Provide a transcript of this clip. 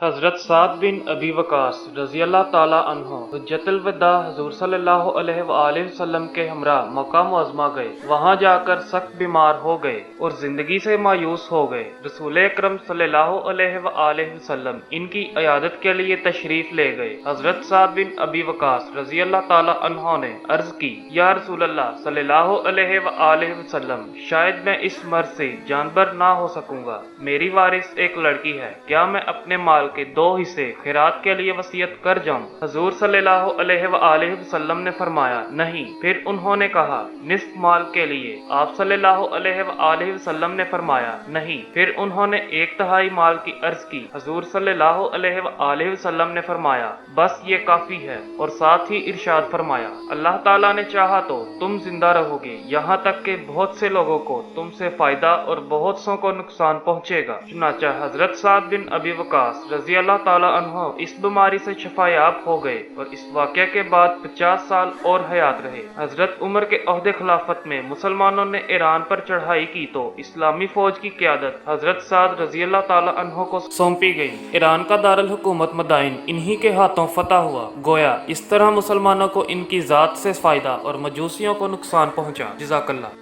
حضرت سعد بن ابی وقاص رضی اللہ تعالیٰ عنہ حجۃ الوداع حضور صلی اللہ علیہ وآلہ وسلم کے ہمراہ مکہ معظمہ گئے۔ وہاں جا کر سخت بیمار ہو گئے اور زندگی سے مایوس ہو گئے۔ رسول اکرم صلی اللہ علیہ وآلہ وسلم ان کی عیادت کے لیے تشریف لے گئے۔ حضرت سعد بن ابی وقاص رضی اللہ تعالیٰ عنہ نے عرض کی، یا رسول اللہ صلی اللہ علیہ وآلہ وسلم، شاید میں اس مرض سے جانبر نہ ہو سکوں گا۔ میری وارث ایک لڑکی ہے، کیا میں اپنے مال کے 2 حصے خیرات کے لیے وصیت کر جاؤں؟ حضور صلی اللہ علیہ وآلہ وسلم نے فرمایا، نہیں۔ پھر انہوں نے کہا، نصف مال کے لیے؟ آپ صلی اللہ علیہ وآلہ وسلم نے فرمایا، نہیں۔ پھر انہوں نے 1/3 مال کی عرض کی۔ حضور صلی اللہ علیہ وآلہ وسلم نے فرمایا، بس یہ کافی ہے، اور ساتھ ہی ارشاد فرمایا، اللہ تعالیٰ نے چاہا تو تم زندہ رہو گے، یہاں تک کہ بہت سے لوگوں کو تم سے فائدہ اور بہت سوں کو نقصان پہنچے گا۔ چنانچہ حضرت سعد بن ابی وقاص رضی اللہ تعالیٰ عنہ اس بیماری سے شفا یاب ہو گئے اور اس واقعے کے بعد 50 سال اور حیات رہے۔ حضرت عمر کے عہد خلافت میں مسلمانوں نے ایران پر چڑھائی کی تو اسلامی فوج کی قیادت حضرت سعد رضی اللہ تعالیٰ عنہ کو سونپی گئی۔ ایران کا دارالحکومت مدائن انہی کے ہاتھوں فتح ہوا۔ گویا اس طرح مسلمانوں کو ان کی ذات سے فائدہ اور مجوسیوں کو نقصان پہنچا۔ جزاک اللہ۔